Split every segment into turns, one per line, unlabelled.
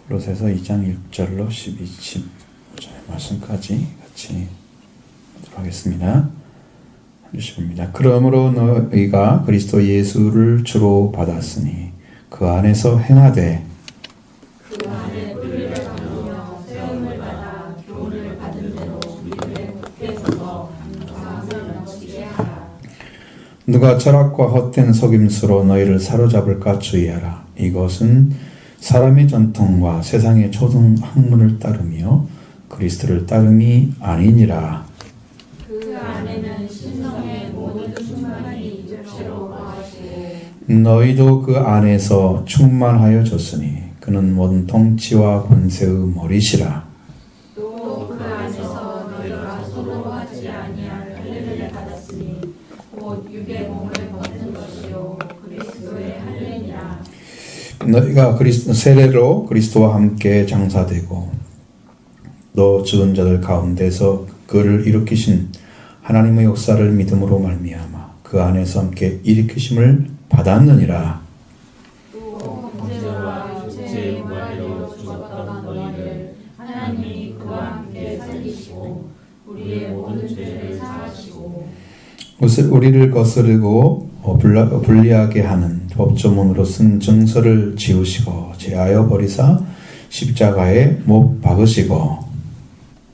골로새서 2장 1절로 12절 말씀까지 같이 보도록 하겠습니다. 주십니다. 그러므로 너희가 그리스도 예수를 주로 받았으니 그 안에서 행하되
그 안에 뿌리를 담으며 세움을 받아 교훈을 받은 대로 믿음에 굳게 서서 감사함을 넘치게 하라.
누가 철학과 헛된 속임수로 너희를 사로잡을까 주의하라. 이것은 사람의 전통과 세상의 초등 학문을 따르며 그리스도를 따름이 아니니라.
그 안에는 신성의 모든 충만이 육체로 거하시고
너희도 그 안에서 충만하여졌으니 그는 모든 통치와 권세의 머리시라.
또 그 안에서 너희가 서로 하지 아니한 할례를 받았으니 곧 육의 몸을 벗는 것이요 그리스도의 할례니라.
너희가 세례로 그리스도와 함께 장사되고 또 죽은 자들 가운데서 그를 일으키신 하나님의 역사를 믿음으로 말미암아 그 안에서 함께 일으키심을 받았느니라.
또 범죄와 육체의 관리로 죽었던 너희를 하나님이 그와 함께 살리시고 우리의 모든 죄를 사하시고
우리를 거스르고 불리하게 하는 법조문으로 쓴 증서를 지우시고 제하여 버리사 십자가에 못 박으시고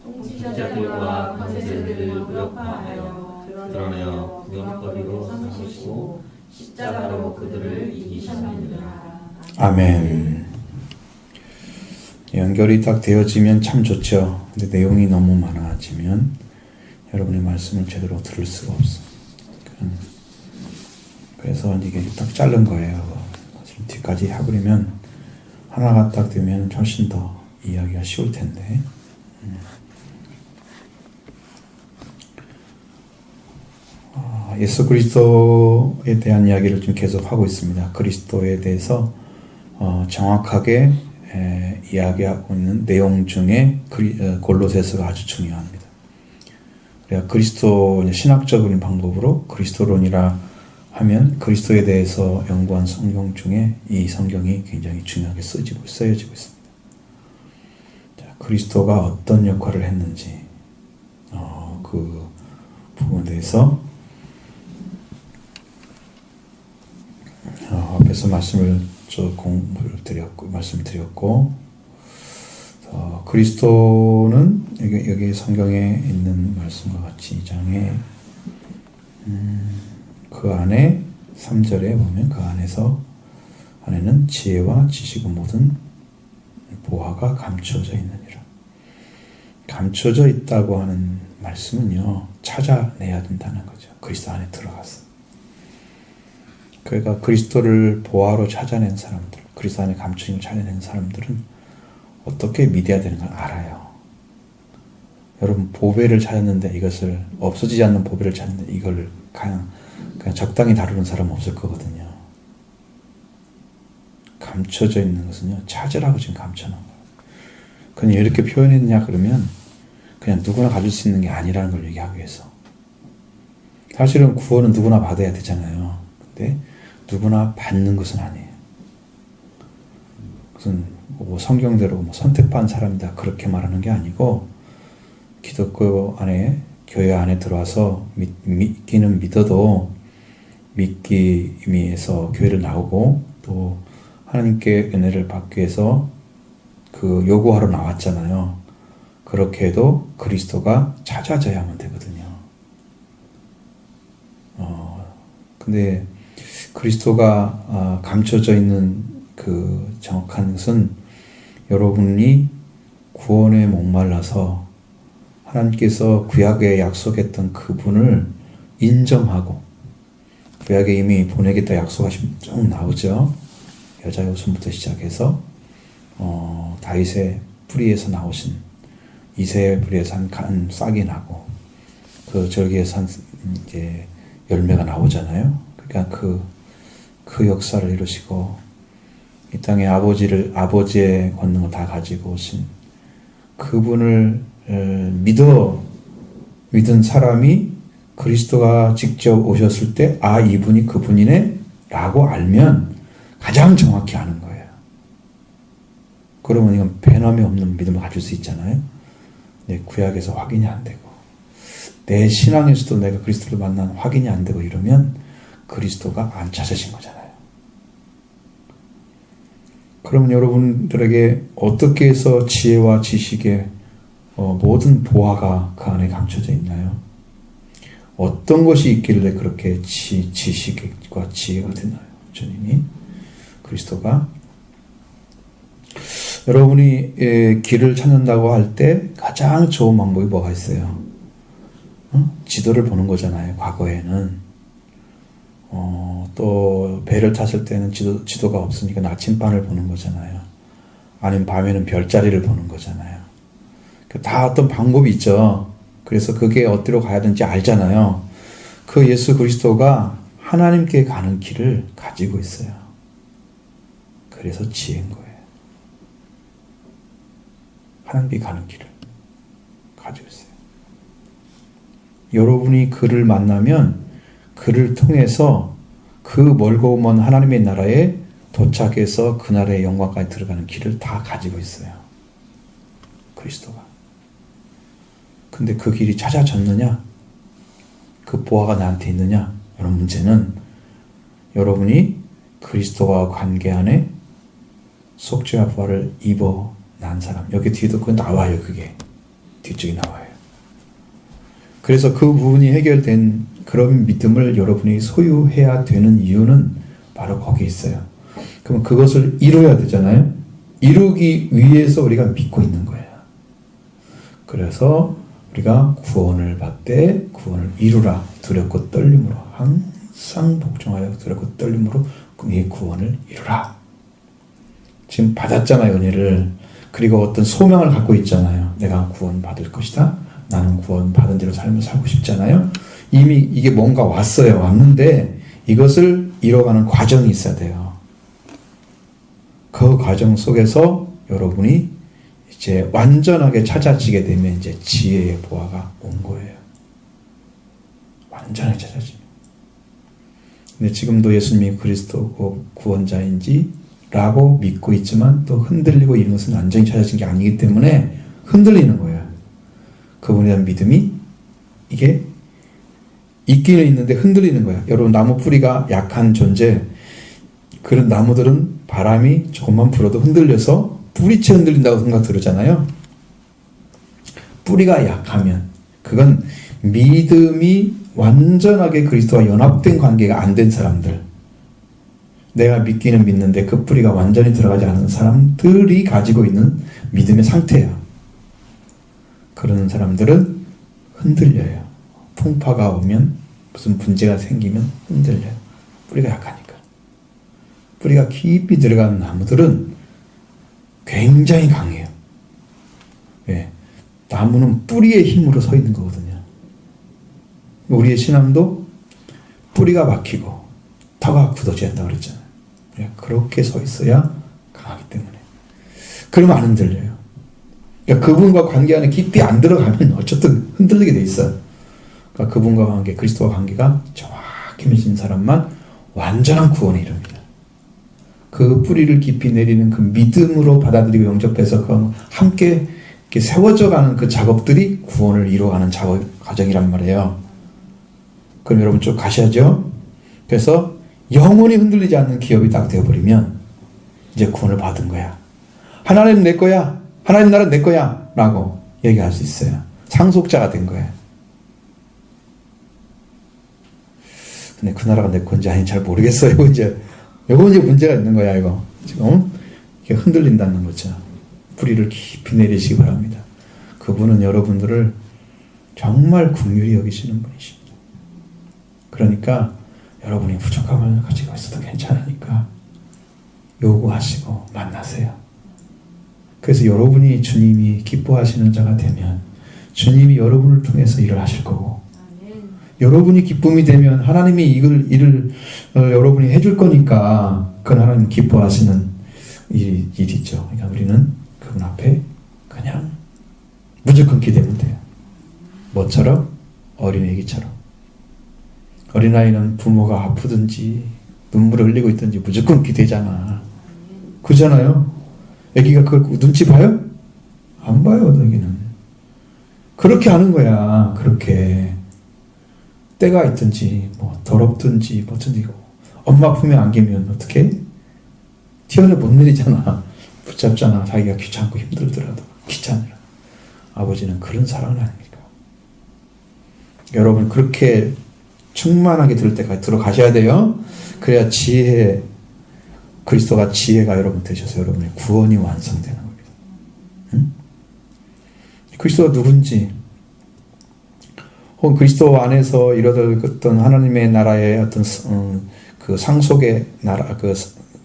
통치자들과 권세들을 무력화하여 드러내어 구경거리로 삼으시고 십자가로 그들을 이기셨느니라.
아멘. 연결이 딱 되어지면 참 좋죠. 근데 내용이 너무 많아지면 여러분의 말씀을 제대로 들을 수가 없어요. 그래서 이게 딱 자른 거예요. 뒤까지 해버리면 하나가 딱 되면 훨씬 더 이야기가 쉬울 텐데. 예수 그리스도에 대한 이야기를 좀 계속 하고 있습니다. 그리스도에 대해서 정확하게 이야기하고 있는 내용 중에 골로새서가 아주 중요합니다. 그래야 그리스도 신학적인 방법으로 그리스도론이라 하면 그리스도에 대해서 연구한 성경 중에 이 성경이 굉장히 중요하게 쓰여지고 있습니다. 자, 그리스도가 어떤 역할을 했는지 그 부분에 대해서 앞에서 말씀을 말씀드렸고 그리스도는 여기 성경에 있는 말씀과 같이 2장에 그 안에 3절에 보면 그 안에는 지혜와 지식의 모든 보화가 감추어져 있느니라. 감추어져 있다고 하는 말씀은요, 찾아내야 된다는 거죠. 그리스도 안에 들어가서. 그러니까 그리스도를 보화로 찾아낸 사람들, 그리스도 안에 감추임을 찾아낸 사람들은 어떻게 믿어야 되는 걸 알아요. 여러분 보배를 찾았는데 이것을 없어지지 않는 보배를 찾는데 이걸 그냥 적당히 다루는 사람은 없을 거거든요. 감춰져 있는 것은요, 찾으라고 지금 감춰놓은 거예요. 그냥 이렇게 표현했냐 그러면 그냥 누구나 가질 수 있는 게 아니라는 걸 얘기하기 위해서. 사실은 구원은 누구나 받아야 되잖아요. 근데 누구나 받는 것은 아니에요. 그것은 뭐 성경대로 선택받은 사람이다 그렇게 말하는 게 아니고, 기독교 안에 교회 안에 들어와서 믿기는 믿어도 믿기 위해서 교회를 나오고 또 하나님께 은혜를 받기 위해서 그 요구하러 나왔잖아요. 그렇게 해도 그리스도가 찾아져야만 되거든요. 근데 그리스도가 감춰져 있는 그 정확한 것은 여러분이 구원에 목말라서 하나님께서 구약에 약속했던 그분을 인정하고, 구약에 이미 보내겠다 약속하시면 쭉 나오죠. 여자 요손부터 시작해서 다윗의 뿌리에서 나오신 이새의 뿌리에서 한 싹이 나고 그 절기에서 이제 열매가 나오잖아요. 그러니까 그 역사를 이루시고 이 땅에 아버지의 권능을 다 가지고 오신 그분을 믿은 사람이 그리스도가 직접 오셨을 때 이분이 그분이네 라고 알면 가장 정확히 아는 거예요. 그러면 이건 변함이 없는 믿음을 가질 수 있잖아요. 내 구약에서 확인이 안 되고 내 신앙에서도 내가 그리스도를 만난 확인이 안 되고 이러면 그리스도가 안 찾아진 거잖아요. 그러면 여러분들에게 어떻게 해서 지혜와 지식의 모든 보화가 그 안에 감춰져 있나요? 어떤 것이 있길래 그렇게 지식과 지혜가 되나요? 주님이 그리스도가 여러분이 길을 찾는다고 할 때 가장 좋은 방법이 뭐가 있어요? 지도를 보는 거잖아요. 과거에는 또 배를 탔을 때는 지도가 없으니까 나침반을 보는 거잖아요. 아니면 밤에는 별자리를 보는 거잖아요. 다 어떤 방법이 있죠. 그래서 그게 어디로 가야 되는지 알잖아요. 그 예수 그리스도가 하나님께 가는 길을 가지고 있어요. 그래서 지혜인 거예요. 하나님께 가는 길을 가지고 있어요. 여러분이 그를 만나면 그를 통해서 그 멀고 먼 하나님의 나라에 도착해서 그 나라의 영광까지 들어가는 길을 다 가지고 있어요. 그리스도가. 근데 그 길이 찾아졌느냐? 그 보화가 나한테 있느냐? 이런 문제는 여러분이 그리스도와 관계 안에 속죄와 부활을 입어 난 사람. 여기 뒤에도 그거 나와요. 그게 뒤쪽에 나와요. 그래서 그 부분이 해결된 그런 믿음을 여러분이 소유해야 되는 이유는 바로 거기에 있어요. 그럼 그것을 이루어야 되잖아요. 이루기 위해서 우리가 믿고 있는 거예요. 그래서 우리가 구원을 받되 구원을 이루라. 두렵고 떨림으로 항상 복종하여 두렵고 떨림으로 네 구원을 이루라. 지금 받았잖아요. 은혜를. 그리고 어떤 소명을 갖고 있잖아요. 내가 구원 받을 것이다. 나는 구원 받은 대로 삶을 살고 싶잖아요. 이미 이게 뭔가 왔어요. 왔는데 이것을 이뤄가는 과정이 있어야 돼요. 그 과정 속에서 여러분이 이제 완전하게 찾아지게 되면 이제 지혜의 보화가 온 거예요. 완전하게 찾아지면. 근데 지금도 예수님이 그리스도고 구원자인지 라고 믿고 있지만 또 흔들리고 이런 것은 완전히 찾아진 게 아니기 때문에 흔들리는 거예요. 그분에 대한 믿음이 이게 있기는 있는데 흔들리는 거예요. 여러분 나무 뿌리가 약한 존재, 그런 나무들은 바람이 조금만 불어도 흔들려서 뿌리채 흔들린다고 생각 들었잖아요. 뿌리가 약하면 그건 믿음이 완전하게 그리스도와 연합된 관계가 안 된 사람들, 내가 믿기는 믿는데 그 뿌리가 완전히 들어가지 않은 사람들이 가지고 있는 믿음의 상태예요. 그런 사람들은 흔들려요. 풍파가 오면 무슨 문제가 생기면 흔들려요. 뿌리가 약하니까. 뿌리가 깊이 들어간 나무들은 굉장히 강해요. 예. 나무는 뿌리의 힘으로 서 있는 거거든요. 우리의 신앙도 뿌리가 막히고 터가 굳어져야 한다고 그랬잖아요. 그렇게 서 있어야 강하기 때문에. 그러면 안 흔들려요. 그러니까 그분과 관계 안에 깊이 안 들어가면 어쨌든 흔들리게 돼 있어요. 그러니까 그분과 관계, 그리스도와 관계가 정확히 맺은 사람만 완전한 구원에 이릅니다. 그 뿌리를 깊이 내리는 그 믿음으로 받아들이고 영접해서 그 함께 이렇게 세워져 가는 그 작업들이 구원을 이루어가는 작업 과정이란 말이에요. 그럼 여러분 쭉 가셔야죠. 그래서 영원히 흔들리지 않는 기업이 딱 되어버리면 이제 구원을 받은 거야. 하나님 내 거야. 하나님 나라는 내 거야. 라고 얘기할 수 있어요. 상속자가 된 거예요. 근데 그 나라가 내 건지 아닌지 잘 모르겠어요. 이거 이제 문제가 있는 거야, 이거. 지금 이게 흔들린다는 거죠. 뿌리를 깊이 내리시기 바랍니다. 그분은 여러분들을 정말 긍휼히 여기시는 분이십니다. 그러니까 여러분이 부족함을 가지고 있어도 괜찮으니까 요구하시고 만나세요. 그래서 여러분이 주님이 기뻐하시는 자가 되면 주님이 여러분을 통해서 일을 하실 거고, 여러분이 기쁨이 되면 하나님이 일을 여러분이 해줄 거니까 그건 하나님 기뻐하시는 일이죠. 그러니까 우리는 그분 앞에 그냥 무조건 기대면 돼요. 뭐처럼? 어린애기처럼. 어린아이는 부모가 아프든지 눈물을 흘리고 있든지 무조건 기대잖아. 그잖아요. 애기가 그걸 눈치 봐요? 안 봐요, 애기는. 그렇게 하는 거야, 그렇게. 때가 있든지, 뭐, 더럽든지, 뭐든지, 엄마 품에 안기면 어떻게? 튀어내 못 내리잖아. 붙잡잖아. 자기가 귀찮고 힘들더라도. 귀찮으라. 아버지는 그런 사랑은 아닙니까? 여러분, 그렇게 충만하게 들을 때까지 들어가셔야 돼요. 그래야 지혜, 그리스도가 지혜가 여러분 되셔서 여러분의 구원이 완성되는 겁니다. 응? 그리스도가 누군지, 혹은 그리스도 안에서 이뤄질 어떤 하나님의 나라의 어떤 그 상속의 나라, 그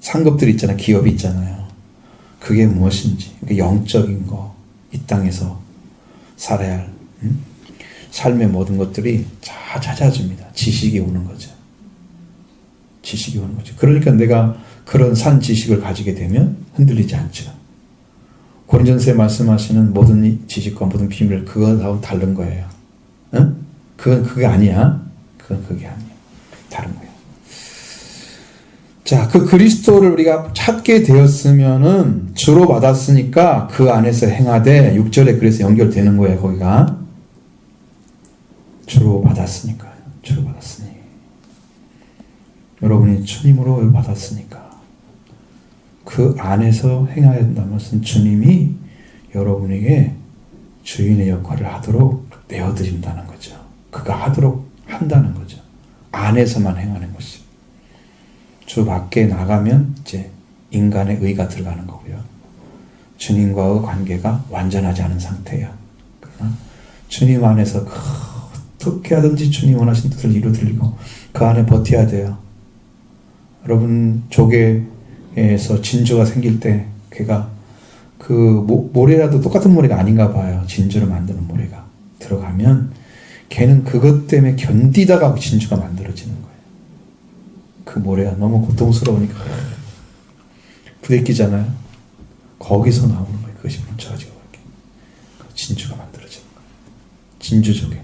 상급들이 있잖아요. 기업이 있잖아요. 그게 무엇인지, 영적인 거, 이 땅에서 살아야 할 삶의 모든 것들이 다 찾아집니다. 지식이 오는 거죠. 지식이 오는 거죠. 그러니까 내가 그런 산 지식을 가지게 되면 흔들리지 않죠. 고린전서에 말씀하시는 모든 지식과 모든 비밀, 그거하고 다른 거예요. 응? 그건 그게 아니야. 그건 그게 아니야. 다른 거예요. 자, 그 그리스도를 우리가 찾게 되었으면은 주로 받았으니까 그 안에서 행하되 6절에 그래서 연결되는 거예요. 거기가 주로 받았으니까요. 주로 받았으니 여러분이 주님으로 받았으니까 그 안에서 행해야 된다는 것은 주님이 여러분에게 주인의 역할을 하도록 내어드린다는 거죠. 그가 하도록 한다는 거죠. 안에서만 행하는 것이. 주 밖에 나가면 이제 인간의 의가 들어가는 거고요. 주님과의 관계가 완전하지 않은 상태예요. 그러나 주님 안에서 어떻게 하든지 주님 원하신 뜻을 이루어드리고 그 안에 버텨야 돼요. 여러분 조개에서 진주가 생길 때 걔가 그 모래라도 똑같은 모래가 아닌가 봐요. 진주를 만드는 모래가 들어가면 걔는 그것 때문에 견디다가 진주가 만들어지는 거예요. 그 모래가 너무 고통스러우니까 부대끼잖아요. 거기서 나오는 거예요. 그것이 뭉쳐가지고 이렇게 진주가 만들어지는 거예요. 진주조개.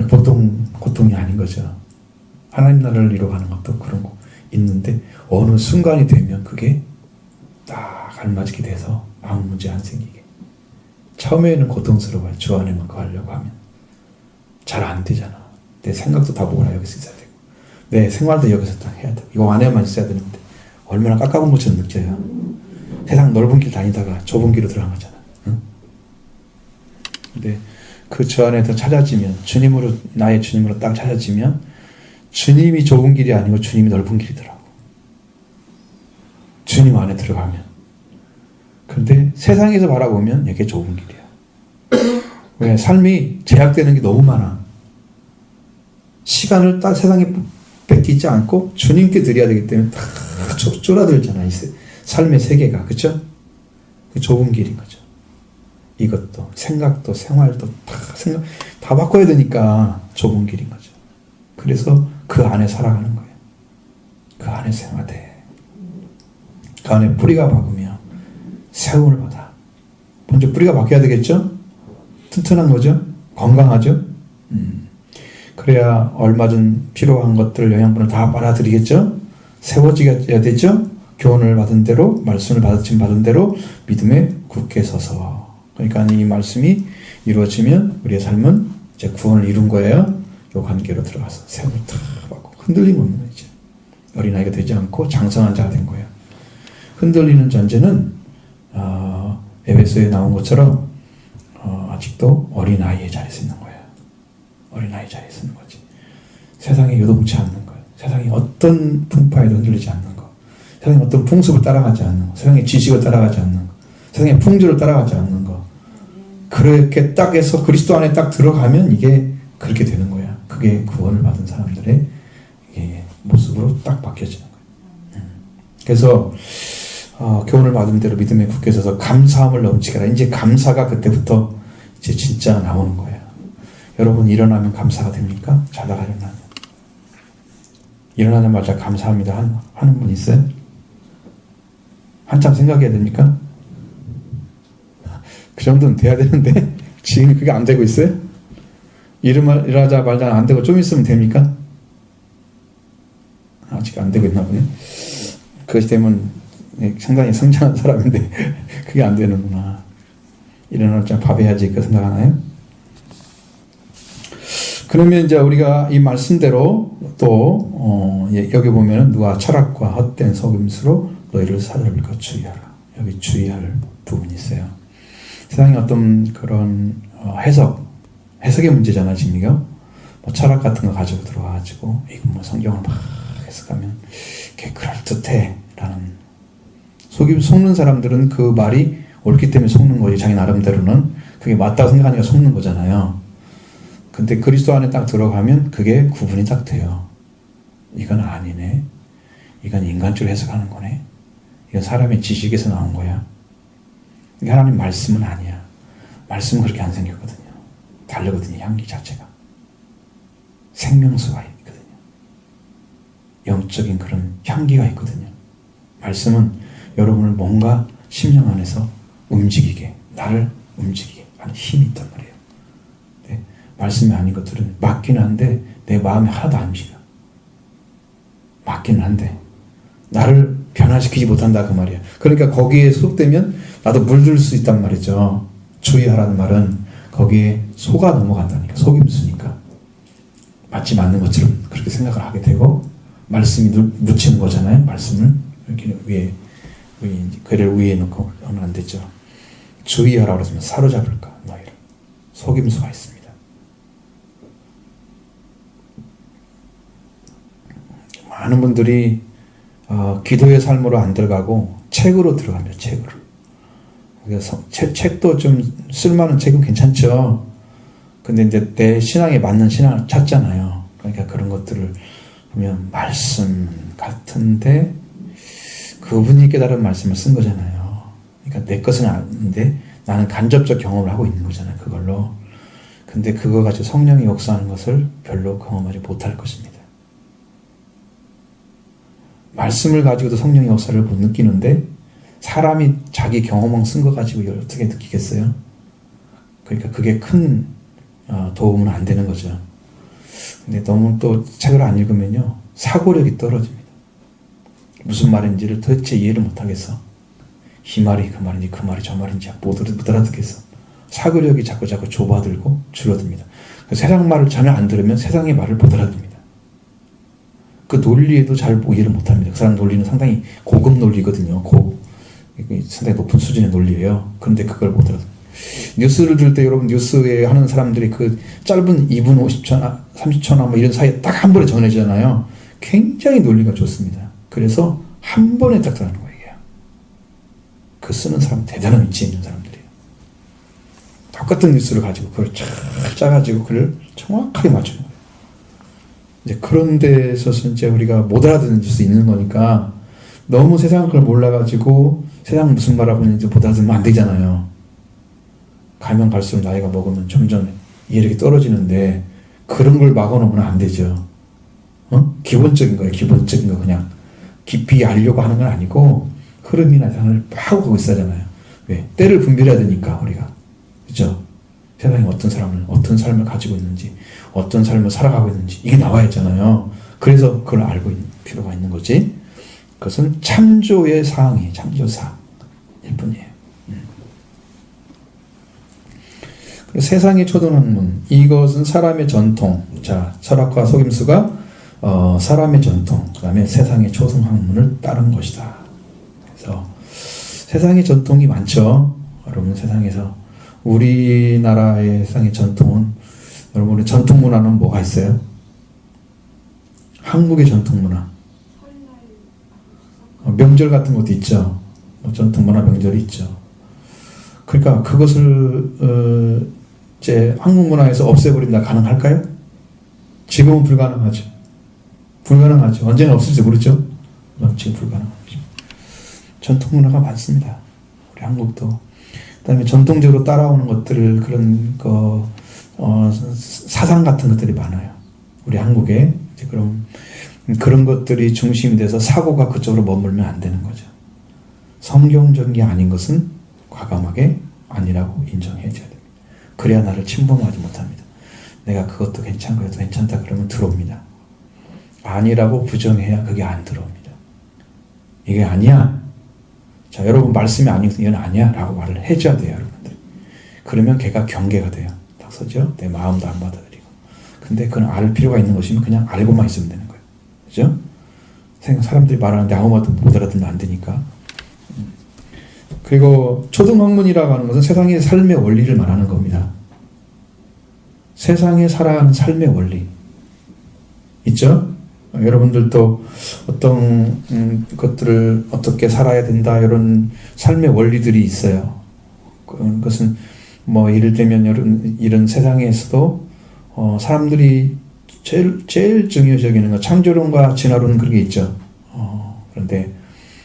보통 고통이 아닌 거죠. 하나님 나라를 이뤄가는 것도 그런 거 있는데 어느 순간이 되면 그게 딱 알맞게 돼서 아무 문제 안 생기게. 처음에는 고통스러워요. 주 안에만 거하려고 하면 잘 안 되잖아. 내 생각도 다 보거나 여기서 있어야 되고 내 생활도 여기서 다 해야 되고 이거 안에만 있어야 되는데 얼마나 깎아본 것처럼 느껴요. 세상 넓은 길 다니다가 좁은 길로 들어가잖아. 응? 근데 그 주 안에 더 찾아지면 주님으로 나의 주님으로 딱 찾아지면 주님이 좁은 길이 아니고 주님이 넓은 길이더라고. 주님 안에 들어가면. 그런데 세상에서 바라보면 이게 좁은 길이야. 왜? 삶이 제약되는 게 너무 많아. 시간을 딱 세상에 뺏기지 않고 주님께 드려야 되기 때문에 다 쫄아들잖아. 이 삶의 세계가. 그쵸? 그 좁은 길인 거죠. 이것도 생각도 생활도 다 바꿔야 되니까 좁은 길인 거죠. 그래서 그 안에 살아가는 거예요. 그 안에 생활돼. 그 안에 뿌리가 박으며 세움을 받아. 먼저 뿌리가 박혀야 되겠죠? 튼튼한 거죠? 건강하죠? 그래야 얼마든 필요한 것들 영양분을 다 빨아들이겠죠? 세워져야 되죠? 교훈을 받은 대로 말씀을 받은 대로 믿음에 굳게 서서. 그러니까 이 말씀이 이루어지면 우리의 삶은 이제 구원을 이룬 거예요. 요 관계로 들어가서 세움을 탁 받고 흔들림 없는 거죠. 어린아이가 되지 않고 장성한 자가 된 거예요. 흔들리는 존재는 에베소에 나온 것처럼 아직도 어린아이의 자리에 있는 거예요. 어린아이 자리에 있는 거지. 세상에 요동치 않는 거예요. 세상에 어떤 풍파에도 흔들리지 않는 거. 세상에 어떤 풍습을 따라가지 않는 거. 세상의 지식을 따라가지 않는 거. 세상의 풍조를 따라가지 않는 거. 그렇게 딱 해서 그리스도 안에 딱 들어가면 이게 그렇게 되는 거야. 그게 구원을 받은 사람들의 모습으로 딱 바뀌어지는 거예요. 그래서 교훈을 받은 대로 믿음에 굳게 서서 감사함을 넘치게 하라. 이제 감사가 그때부터 이제 진짜 나오는 거예요. 여러분 일어나면 감사가 됩니까? 자다가 일어나면. 일어나자마자 감사합니다 하는 분 있어요? 한참 생각해야 됩니까? 그 정도는 돼야 되는데 지금 그게 안 되고 있어요? 일어나자마자 안 되고 좀 있으면 됩니까? 아직 안 되고 있나 보네. 그것이 되면 상당히 성장한 사람인데 그게 안 되는구나. 일어날 좀 밥해야지 그 생각하나요? 그러면 이제 우리가 이 말씀대로 또 여기 보면은 누가 철학과 헛된 속임수로 너희를 사로잡을까 주의하라. 여기 주의할 부분이 있어요. 세상에 어떤 그런 해석의 문제잖아 지금 이거. 뭐 철학 같은 거 가지고 들어와가지고 이거 뭐 성경을 막 해석하면 그게 그럴듯해라는 속는 사람들은 그 말이 옳기 때문에 속는 거지. 자기 나름대로는 그게 맞다고 생각하니까 속는 거잖아요. 근데 그리스도 안에 딱 들어가면 그게 구분이 딱 돼요. 이건 아니네. 이건 인간적으로 해석하는 거네. 이건 사람의 지식에서 나온 거야. 이게 하나님 말씀은 아니야. 말씀은 그렇게 안 생겼거든요. 다르거든요. 향기 자체가. 생명수가 있거든요. 영적인 그런 향기가 있거든요. 말씀은 여러분을 뭔가 심령 안에서 움직이게, 나를 움직이게 하는 힘이 있단 말이에요. 네? 말씀이 아닌 것들은 맞기는 한데 내 마음이 하나도 안 움직여. 맞기는 한데 나를 변화시키지 못한다 그 말이에요. 그러니까 거기에 속되면 나도 물들 수 있단 말이죠. 주의하라는 말은 거기에 속아 넘어간다니까. 속임수니까. 맞지 않는 것처럼 그렇게 생각을 하게 되고 말씀이 묻히는 거잖아요. 말씀을 이렇게 그를 위에 놓고 하면 안 되죠. 주의하라고 그러면 사로잡을까 너희를. 속임수가 있습니다. 많은 분들이 기도의 삶으로 안 들어가고 책으로 들어갑니다. 책으로. 그래서 책도 좀 쓸만한 책은 괜찮죠. 근데 이제 내 신앙에 맞는 신앙을 찾잖아요. 그러니까 그런 것들을 보면 말씀 같은데 그분이 깨달은 말씀을 쓴 거잖아요. 그러니까 내 것은 아닌데 나는 간접적 경험을 하고 있는 거잖아요. 그걸로. 근데 그거 가지고 성령이 역사하는 것을 별로 경험하지 못할 것입니다. 말씀을 가지고도 성령의 역사를 못 느끼는데 사람이 자기 경험을 쓴 거 가지고 어떻게 느끼겠어요? 그러니까 그게 큰 도움은 안 되는 거죠. 근데 너무 또 책을 안 읽으면요 사고력이 떨어집니다. 무슨 말인지를 도대체 이해를 못 하겠어. 이 말이 그 말인지 그 말이 저 말인지 못 알아듣겠어. 사고력이 자꾸 좁아들고 줄어듭니다. 세상 말을 전혀 안 들으면 세상의 말을 못 알아듣습니다. 그 논리에도 잘 이해를 못 합니다. 그 사람 논리는 상당히 고급 논리거든요. 상당히 높은 수준의 논리예요. 그런데 그걸 못 알아듣습니다. 뉴스를 들을 때 여러분 뉴스에 하는 사람들이 그 짧은 2분 50초나 30초나 뭐 이런 사이에 딱 한 번에 전해지잖아요. 굉장히 논리가 좋습니다. 그래서 한 번에 딱 들어가는 거예요. 그 쓰는 사람 대단한 위치에 있는 사람들이에요. 똑같은 뉴스를 가지고 그걸 쫙 짜가지고 그걸 정확하게 맞추는 거예요. 이제 그런 데서 이제 우리가 못 알아듣는 수 있는 거니까 너무 세상 걸 몰라가지고 세상 무슨 말하고 있는지 못 알아듣으면 안 되잖아요. 가면 갈수록 나이가 먹으면 점점 이해력이 떨어지는데 그런 걸 막아놓으면 안 되죠. 기본적인 거예요. 기본적인 거 그냥 깊이 알려고 하는 건 아니고 흐름이나 세상을 파악하고 있어야잖아요. 왜? 때를 분별해야 되니까 우리가. 그죠? 세상에 어떤 삶을 가지고 있는지 어떤 삶을 살아가고 있는지 이게 나와야 했잖아요. 그래서 그걸 알고 있는 필요가 있는 거지. 그것은 참조의 사항이에요. 참조사항일 뿐이에요. 세상의 초등학문, 이것은 사람의 전통. 자, 철학과 속임수가 사람의 전통, 그 다음에 세상의 초등학문을 따른 것이다. 그래서 세상의 전통이 많죠. 여러분 세상에서 우리나라의 세상의 전통은 여러분의 전통 문화는 뭐가 있어요? 한국의 전통 문화. 명절 같은 것도 있죠. 전통 문화 명절이 있죠. 그러니까 그것을 이제 한국 문화에서 없애버린다 가능할까요? 지금은 불가능하죠. 불가능하죠. 언제나 없을지 모르죠. 지금 불가능하죠. 전통 문화가 많습니다. 우리 한국도. 그다음에 전통적으로 따라오는 것들 그런 사상 같은 것들이 많아요. 우리 한국에 이제 그런 것들이 중심이 돼서 사고가 그쪽으로 머물면 안 되는 거죠. 성경적인 게 아닌 것은 과감하게 아니라고 인정해줘야 됩니다. 그래야 나를 침범하지 못합니다. 내가 그것도 괜찮다 그러면 들어옵니다. 아니라고 부정해야 그게 안 들어옵니다. 이게 아니야. 자, 여러분 말씀이 아니거든. 이건 아니야. 라고 말을 해줘야 돼요, 여러분들. 그러면 걔가 경계가 돼요. 딱 서죠? 내 마음도 안 받아들이고. 근데 그건 알 필요가 있는 것이면 그냥 알고만 있으면 되는 거예요. 그죠? 사람들이 말하는데 아무 말도 못 알아듣으면 안 되니까. 그리고 초등학문이라고 하는 것은 세상의 삶의 원리를 말하는 겁니다. 세상에 살아가는 삶의 원리. 있죠? 여러분들도 어떤 것들을 어떻게 살아야 된다 이런 삶의 원리들이 있어요. 그것은 뭐 예를 들면 이런 세상에서도 사람들이 제일 중요시 여기는 거 창조론과 진화론 그런 게 있죠. 그런데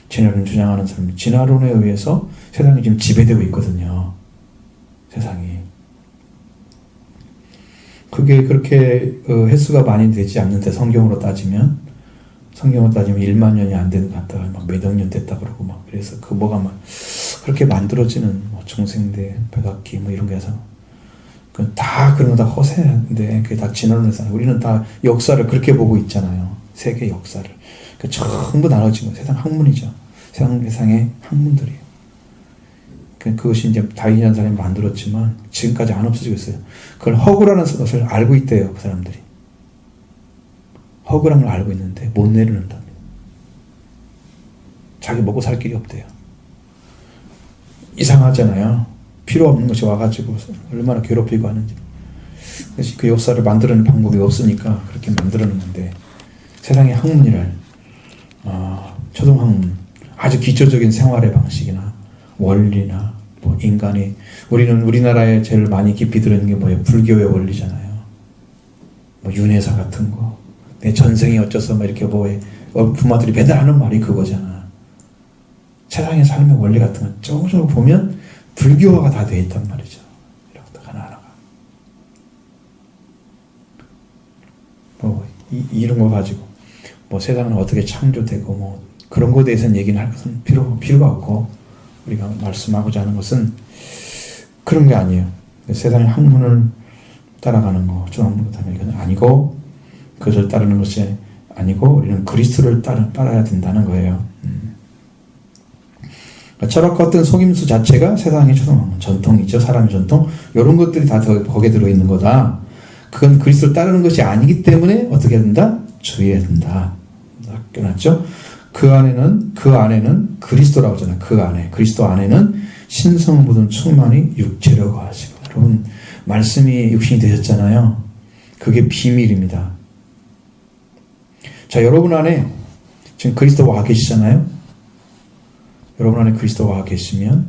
진화론 주장하는 사람이 진화론에 의해서 세상이 지금 지배되고 있거든요. 세상이. 그게 그렇게 횟수가 많이 되지 않는데 성경으로 따지면 1만 년이 안 되는 것 같다가 막 몇억 년 됐다 그러고 막 그래서 그 뭐가 막 그렇게 만들어지는 뭐 중생대, 백악기 뭐 이런 게 해서 다 그런 거 다 허세인데 그게 다 진화론에서 우리는 다 역사를 그렇게 보고 있잖아요. 세계 역사를. 전부 나눠진 거 세상 학문이죠. 세상의 학문들이에요. 그것이 이제 다윈이라는 사람이 만들었지만 지금까지 안 없어지고 있어요. 그걸 허구라는 것을 알고 있대요. 그 사람들이. 허구라는 걸 알고 있는데 못 내려놓는답니다. 자기 먹고 살 길이 없대요. 이상하잖아요. 필요 없는 것이 와가지고 얼마나 괴롭히고 하는지. 그래서 그 역사를 만들어내는 방법이 없으니까 그렇게 만들어내는데 세상의 학문이랄 초등학문 아주 기초적인 생활의 방식이나 원리나 뭐 인간이 우리는 우리나라에 제일 많이 깊이 들어있는 게 뭐예요? 불교의 원리잖아요. 뭐 윤회사 같은 거, 내 전생이 어쩌서 뭐 이렇게 뭐에 부모들이 맨날 하는 말이 그거잖아. 세상의 삶의 원리 같은 거 조금 보면 불교화가 다 돼 있단 말이죠. 이렇게 하나하나가. 뭐 이런 거 가지고 뭐 세상은 어떻게 창조되고 뭐 그런 거에 대해서는 얘기는 할 것은 필요가 없고 우리가 말씀하고자 하는 것은 그런 게 아니에요. 세상의 학문을 따라가는 거, 중학문을 따르는 건 아니고 그것을 따르는 것이 아니고 우리는 그리스도를 따라야 된다는 거예요. 철학과 어떤 속임수 자체가 세상의 초등학문, 전통이죠. 사람의 전통. 이런 것들이 다 거기에 들어있는 거다. 그건 그리스도를 따르는 것이 아니기 때문에 어떻게 해야 된다? 주의해야 된다. 깨닫죠? 그 안에는 그리스도라고 하잖아요. 그 안에. 그리스도 안에는 신성을 모든 충만히 육체로 거하시고. 여러분, 말씀이 육신이 되셨잖아요. 그게 비밀입니다. 자, 여러분 안에 지금 그리스도가 와 계시잖아요. 여러분 안에 그리스도가 와 계시면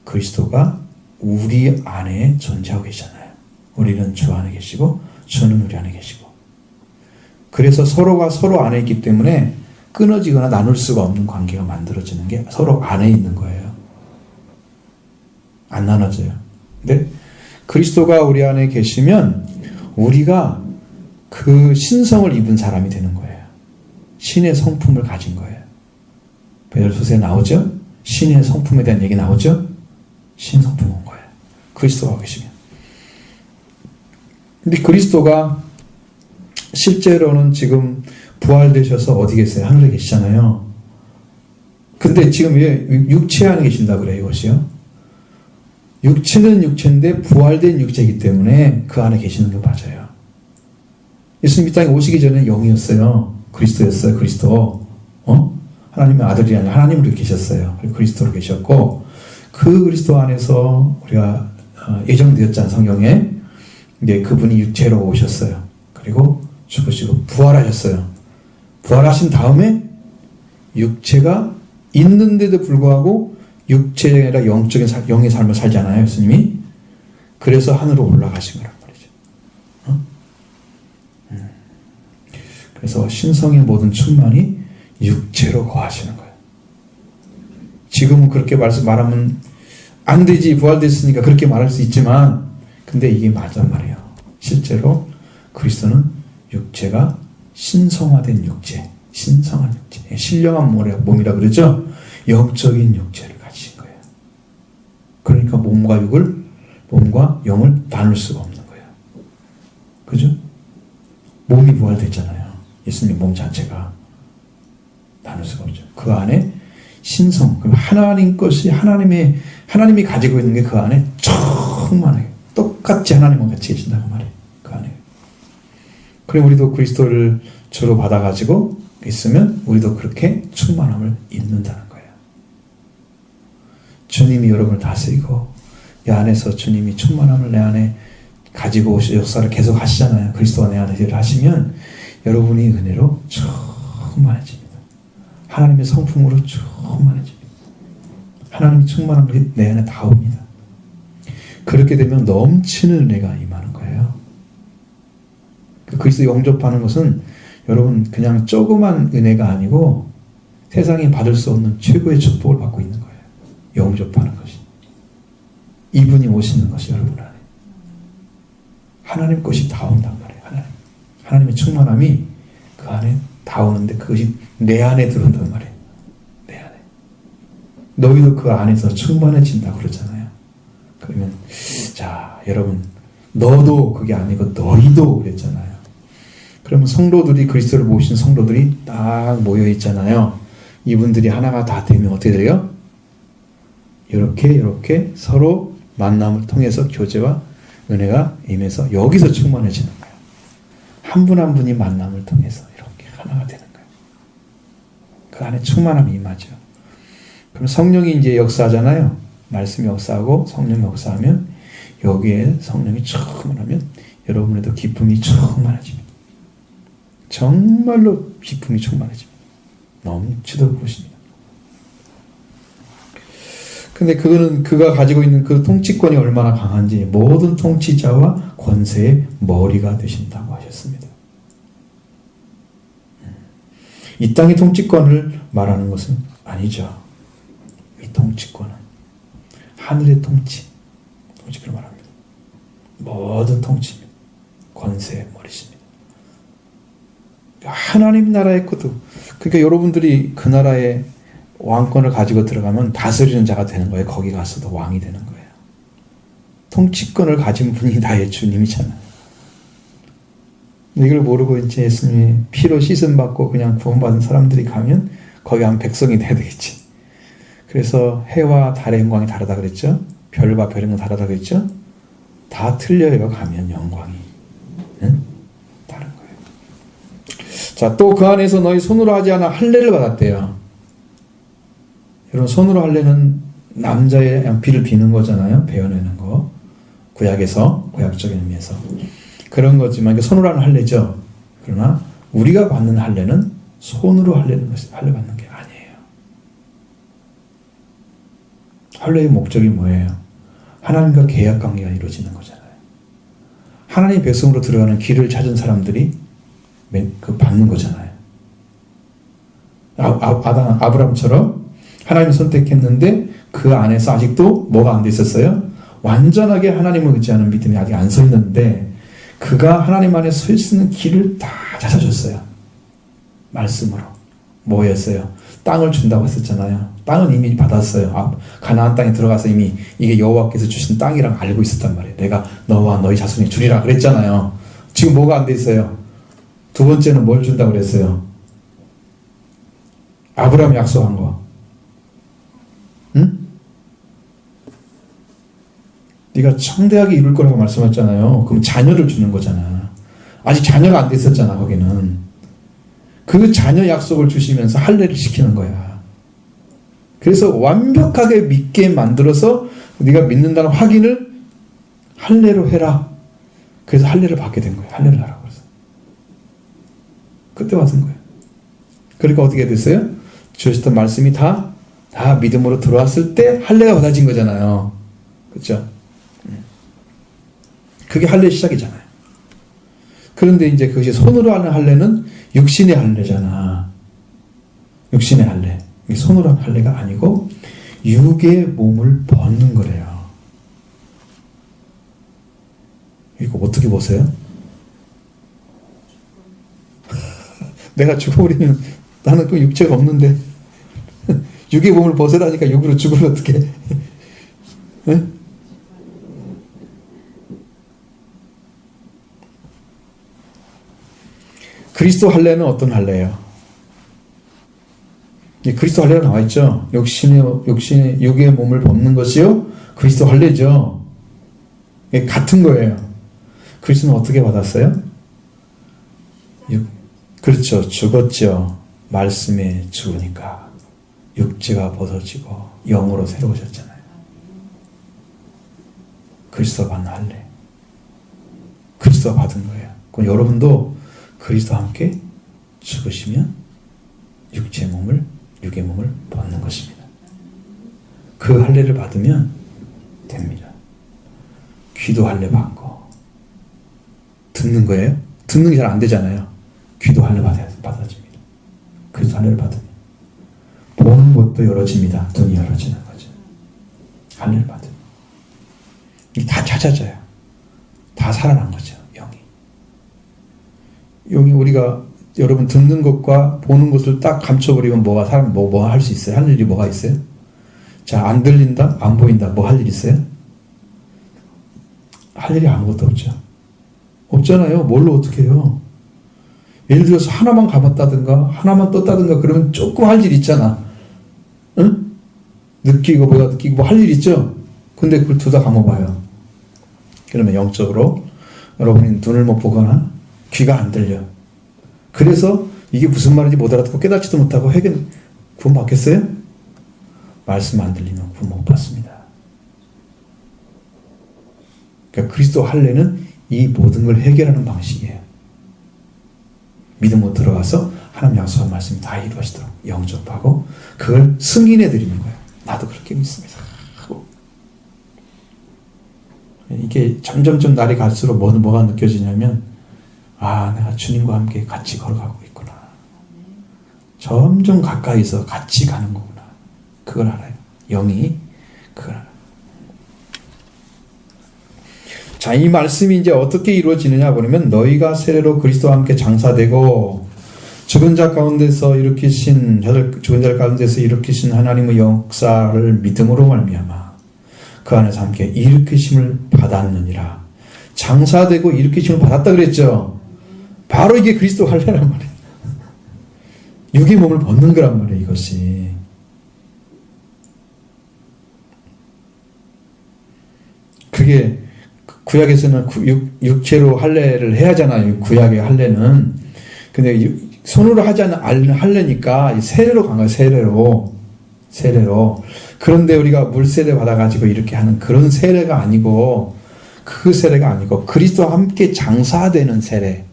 그리스도가 우리 안에 존재하고 계시잖아요. 우리는 주 안에 계시고 주는 우리 안에 계시고. 그래서 서로가 서로 안에 있기 때문에 끊어지거나 나눌 수가 없는 관계가 만들어지는 게 서로 안에 있는 거예요. 안 나눠져요. 근데 그리스도가 우리 안에 계시면 우리가 그 신성을 입은 사람이 되는 거예요. 신의 성품을 가진 거예요. 베드로서서에 나오죠? 신의 성품에 대한 얘기 나오죠? 신 성품 온 거예요. 그리스도가 계시면. 근데 그리스도가 실제로는 지금 부활되셔서 어디 계세요? 하늘에 계시잖아요. 근데 지금 왜 육체 안에 계신다 그래요, 이것이요? 육체는 육체인데 부활된 육체이기 때문에 그 안에 계시는 게 맞아요. 예수님 이 땅에 오시기 전에 영이었어요. 그리스도였어요, 그리스도. 하나님의 아들이 아니라 하나님으로 계셨어요. 그리스도로 계셨고, 그 그리스도 안에서 우리가 예정되었잖아요, 성경에. 이제 그분이 육체로 오셨어요. 그리고 죽으시고 부활하셨어요. 부활하신 다음에 육체가 있는데도 불구하고 육체가 아니라 영의 삶을 살잖아요, 예수님이. 그래서 하늘로 올라가신 거란 말이죠. 그래서 신성의 모든 충만이 육체로 거하시는 거예요. 지금은 그렇게 말하면 안 되지, 부활됐으니까 그렇게 말할 수 있지만, 근데 이게 맞단 말이에요. 실제로 그리스도는 육체가 신성화된 육체, 신성한 육체, 신령한 몸이라 그러죠. 영적인 육체를 가지신 거예요. 그러니까 몸과 영을 나눌 수가 없는 거예요. 그죠? 몸이 부활됐잖아요. 예수님 몸 자체가 나눌 수가 없죠. 그 안에 신성, 하나님 것이 하나님이 가지고 있는 게 그 안에 충만해요. 똑같이 하나님과 같이 계신다고 말해요. 그 안에. 그럼 우리도 그리스도를 주로 받아가지고 있으면 우리도 그렇게 충만함을 입는다는 거예요. 주님이 여러분을 다스리고 이 안에서 주님이 충만함을 내 안에 가지고 오시 역사를 계속 하시잖아요. 그리스도가 내 안에 일을 하시면 여러분이 은혜로 충만해집니다. 하나님의 성품으로 충만해집니다. 하나님의 충만함이 내 안에 다 옵니다. 그렇게 되면 넘치는 은혜가 임하는 거예요. 그리스도 영접하는 것은 여러분 그냥 조그만 은혜가 아니고 세상에 받을 수 없는 최고의 축복을 받고 있는 거예요. 영접하는 것이. 이분이 오시는 것이 여러분 안에. 하나님 것이 다 온단 말이에요. 하나님의 충만함이 그 안에 다 오는데 그것이 내 안에 들어온단 말이에요. 내 안에. 너희도 그 안에서 충만해진다고 그러잖아요. 그러면 자 여러분 너도 그게 아니고 너희도 그랬잖아요. 그러면 성도들이 그리스도를 모신 성도들이 딱 모여 있잖아요. 이분들이 하나가 다 되면 어떻게 돼요? 이렇게 서로 만남을 통해서 교제와 은혜가 임해서 여기서 충만해지는 거예요. 한 분 한 분이 만남을 통해서 이렇게 하나가 되는 거예요. 그 안에 충만함이 임하죠. 그럼 성령이 이제 역사하잖아요. 말씀이 역사하고 성령이 역사하면 여기에 성령이 충만하면 여러분에도 기쁨이 충만해집니다. 정말로 기쁨이 충만해집니다. 넘치도록 그러십니다. 근데 그거는 그가 가지고 있는 그 통치권이 얼마나 강한지 모든 통치자와 권세의 머리가 되신다고 하셨습니다. 이 땅의 통치권을 말하는 것은 아니죠. 이 통치권은 하늘의 통치를 말합니다. 모든 통치입니다. 권세의 머리십니다. 하나님 나라의 것도 그러니까 여러분들이 그 나라의 왕권을 가지고 들어가면 다스리는 자가 되는 거예요. 거기 가서도 왕이 되는 거예요. 통치권을 가진 분이 나의 주님이잖아요. 이걸 모르고 이제 예수님이 피로 씻음 받고 그냥 구원받은 사람들이 가면 거기 한 백성이 돼야 되겠지. 그래서 해와 달의 영광이 다르다 그랬죠. 별과 별의 영광이 다르다 그랬죠. 다 틀려요. 가면 영광이. 응? 다른 거예요. 자, 또 그 안에서 너희 손으로 하지 않아 할례를 받았대요. 여러분 손으로 할례는 남자의 비를 비는 거잖아요. 베어내는 거. 구약에서 구약적인 의미에서 그런 거지만 손으로 하는 할례죠. 그러나 우리가 받는 할례는 손으로 할례 받는 게 아니에요. 할례의 목적이 뭐예요? 하나님과 계약 관계가 이루어지는 거잖아요. 하나님 백성으로 들어가는 길을 찾은 사람들이 받는 거잖아요. 아브라함처럼 하나님을 선택했는데 그 안에서 아직도 뭐가 안 돼 있었어요? 완전하게 하나님을 의지하는 믿음이 아직 안 서 있는데 그가 하나님 안에 설 수 있는 길을 다 찾아줬어요. 말씀으로. 뭐였어요? 땅을 준다고 했었잖아요. 땅은 이미 받았어요. 가나안 땅에 들어가서 이미 이게 여호와께서 주신 땅이랑 알고 있었단 말이에요. 내가 너와 너희 자손이 주리라 그랬잖아요. 지금 뭐가 안 돼 있어요? 두 번째는 뭘 준다고 그랬어요? 아브라함이 약속한 거. 응? 네가 창대하게 이룰 거라고 말씀했잖아요. 그럼 자녀를 주는 거잖아. 아직 자녀가 안 됐었잖아. 거기는. 그 자녀 약속을 주시면서 할례를 시키는 거야. 그래서 완벽하게 믿게 만들어서 네가 믿는다는 확인을 할례로 해라. 그래서 할례를 받게 된 거예요. 할례를 하라고 그래서. 그때 받은 거예요. 그러니까 어떻게 됐어요? 주셨던 말씀이 다 믿음으로 들어왔을 때 할례가 받아진 거잖아요. 그렇죠? 그게 할례 시작이잖아요. 그런데 이제 그것이 손으로 하는 할례는 육신의 할례잖아. 육신의 할례. 손으로 하는 할례가 아니고 육의 몸을 벗는 거래요. 이거 어떻게 보세요? 내가 죽어버리면 나는 그 육체가 없는데 육의 몸을 벗으라니까 육으로 죽으면 어떡해? 네? 그리스도 할례는 어떤 할례예요? 그리스도 할례가 나와 있죠. 육신의 육의 몸을 벗는 것이요 그리스도 할례죠. 같은 거예요. 그리스도는 어떻게 받았어요? 그렇죠. 죽었죠. 말씀에 죽으니까 육체가 벗어지고 영으로 새로우셨잖아요. 그리스도 받는 할례. 그리스도 받은 거예요. 그럼 여러분도 그리스도와 함께 죽으시면 육의 몸을 벗는 것입니다. 그 할례를 받으면 됩니다. 귀도 할례 받고 듣는 거예요? 듣는 게 잘 안 되잖아요. 귀도 할례 받아집니다. 그리스도 할례를 받으면 보는 것도 열어집니다. 눈이 열어지는 거죠. 할례를 받으면 다 찾아져요. 다 살아난 거죠. 영이 우리가 여러분 듣는 것과 보는 것을 딱 감춰버리면 뭐 할 수 있어요? 할 일이 뭐가 있어요? 자, 안 들린다? 안 보인다? 뭐 할 일 있어요? 할 일이 아무것도 없죠. 없잖아요. 뭘로 어떻게 해요? 예를 들어서 하나만 감았다든가 하나만 떴다든가 그러면 조금 할 일 있잖아. 응? 느끼고 뭐 할 일 있죠? 근데 그걸 둘 다 감아봐요. 그러면 영적으로 여러분이 눈을 못 보거나 귀가 안 들려. 그래서 이게 무슨 말인지 못 알아듣고 깨닫지도 못하고 구원 받겠어요? 말씀 안 들리면 구원 못 받습니다. 그러니까 그리스도 할례는 이 모든 걸 해결하는 방식이에요. 믿음으로 들어가서 하나님 약속한 말씀이 다 이루어지도록 영접하고 그걸 승인해 드리는 거예요. 나도 그렇게 믿습니다. 하고 이게 점점점 날이 갈수록 뭐가 느껴지냐면 내가 주님과 함께 같이 걸어가고 있구나. 점점 가까이서 같이 가는 거구나. 그걸 알아요. 영이 그걸 알아요. 자, 이 말씀이 이제 어떻게 이루어지느냐 보면 너희가 세례로 그리스도와 함께 장사되고 죽은 자 가운데서 일으키신 하나님의 역사를 믿음으로 말미암아 그 안에서 함께 일으키심을 받았느니라. 장사되고 일으키심을 받았다 그랬죠. 바로 이게 그리스도 할례란 말이에요. 육의 몸을 벗는 거란 말이에요. 이것이. 그게 구약에서는 육체로 할례를 해야 하잖아요. 구약의 할례는. 근데 손으로 하지 않는 할례니까 세례로 간 거예요. 세례로. 그런데 우리가 물세례 받아가지고 이렇게 하는 그런 세례가 아니고 그 세례가 아니고 그리스도와 함께 장사되는 세례.